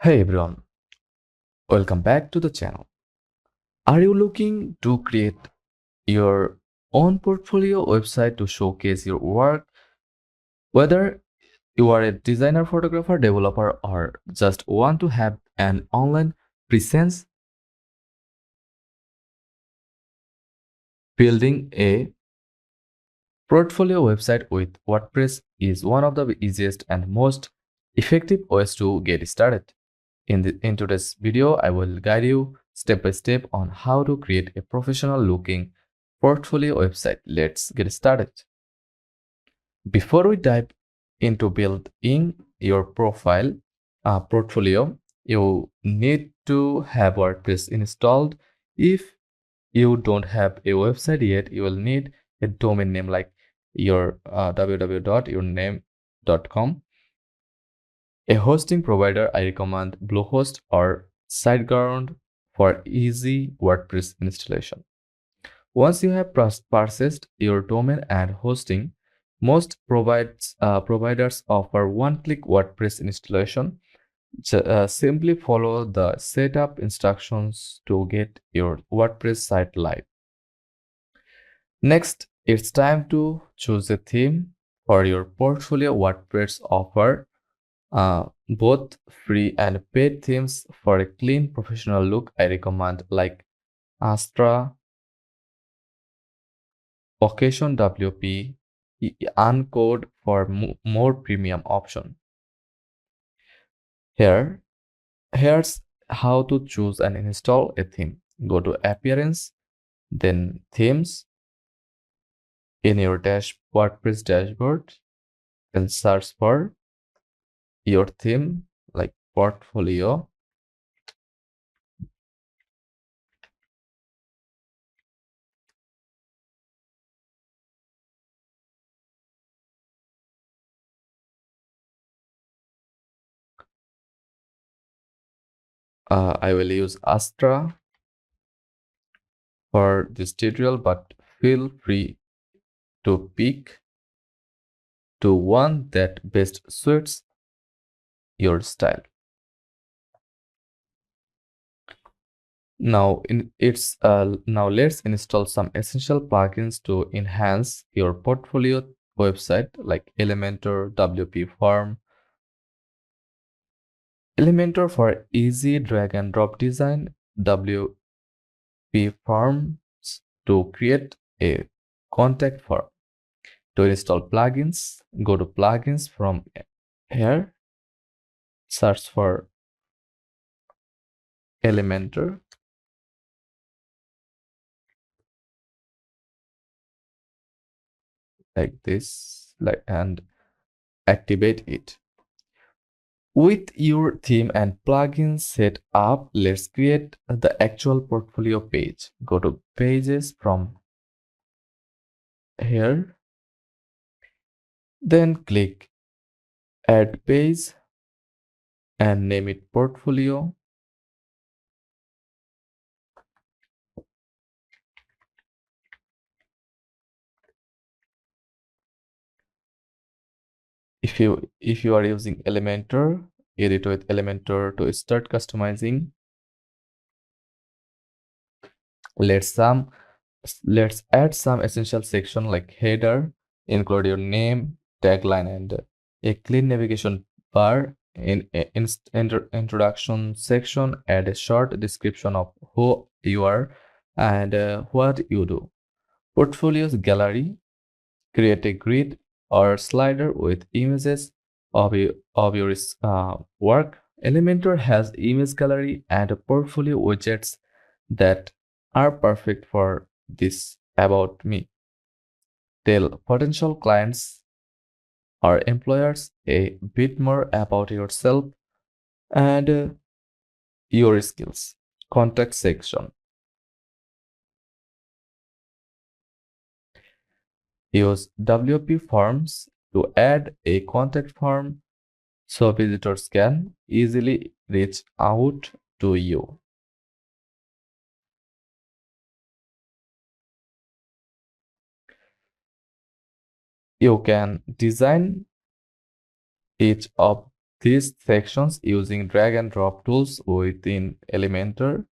Hey everyone, welcome back to the channel. Are you looking to create your own portfolio website to showcase your work? Whether you are a designer, photographer, developer, or just want to have an online presence, building a portfolio website with WordPress is one of the easiest and most effective ways to get started. In today's video, I will guide you step by step on how to create a professional looking portfolio website. Let's get started. Before we dive into building your portfolio, you need to have WordPress installed. If you don't have a website yet, you will need a domain name like your www.yourname.com. A hosting provider, I recommend Bluehost or SiteGround for easy WordPress installation. Once you have purchased your domain and hosting, most providers offer one-click WordPress installation. Simply follow the setup instructions to get your WordPress site live. Next, it's time to choose a theme for your portfolio. WordPress offer both free and paid themes for a clean professional look. I recommend like Astra, Occasion WP, Uncode for more premium option. Here's how to choose and install a theme. Go to Appearance, then Themes. In your WordPress dashboard, then search for your theme like portfolio. I will use Astra for this tutorial, but feel free to pick to one that best suits your style. Now let's install some essential plugins to enhance your portfolio website like Elementor, WP Form. Elementor for easy drag and drop design, WP Forms to create a contact form. To install plugins, go to plugins from here, search for Elementor. Like this, and activate it. With your theme and plugins set up, let's create the actual portfolio page. Go to pages from here, then click add page and name it portfolio. If you are using Elementor, edit with Elementor to start customizing. Let's add some essential section like header, include your name, tagline, and a clean navigation bar. In introduction section, add a short description of who you are and what you do. Portfolios gallery, create a grid or slider with images of your work. Elementor has image gallery and portfolio widgets that are perfect for this. About me. Tell potential clients or employers a bit more about yourself and your skills. Contact section. Use WP forms to add a contact form so visitors can easily reach out to you. You can design each of these sections using drag and drop tools within Elementor.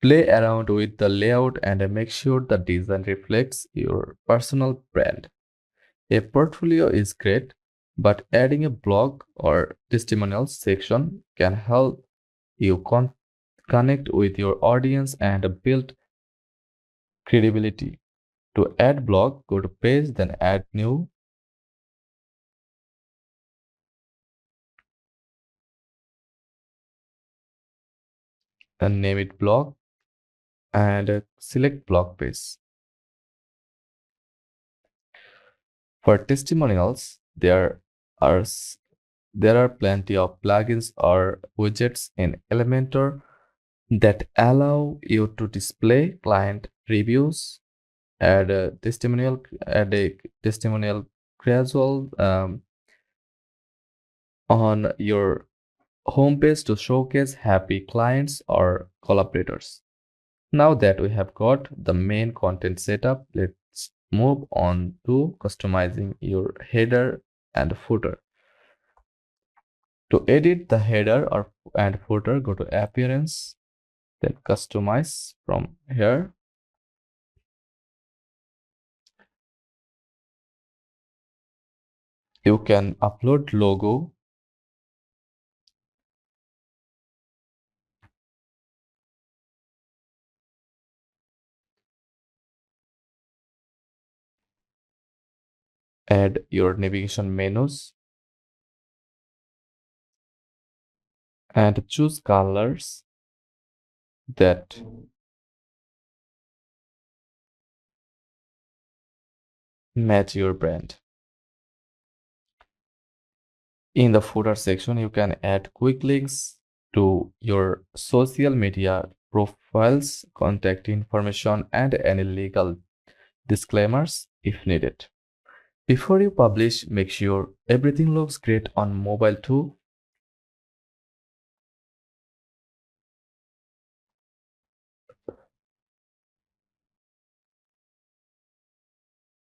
Play around with the layout and make sure the design reflects your personal brand. A portfolio is great, but adding a blog or testimonials section can help you connect with your audience and build credibility. To add blog, go to page, then add new and name it blog and select blog page. For testimonials, are there are plenty of plugins or widgets in Elementor that allow you to display client reviews, add a testimonial carousel on your homepage to showcase happy clients or collaborators. Now that we have got the main content set up, let's move on to customizing your header and footer. To edit the header and footer, go to Appearance, then Customize from here. You can upload logo, add your navigation menus, and choose colors that match your brand. In the footer section, you can add quick links to your social media profiles, contact information, and any legal disclaimers if needed. Before you publish, make sure everything looks great on mobile too.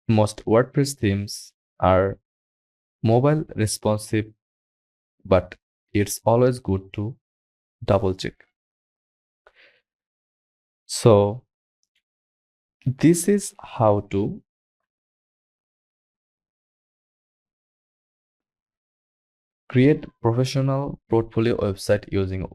Most WordPress themes are mobile responsive, but it's always good to double check. So, this is how to create professional portfolio website using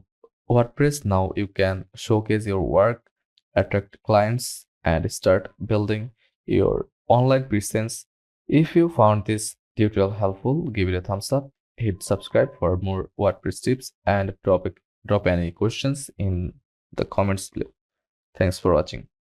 WordPress. Now you can showcase your work, attract clients, and start building your online presence. If you found this tutorial helpful, give it a thumbs up, hit subscribe for more WordPress tips, and drop any questions in the comments below. Thanks for watching.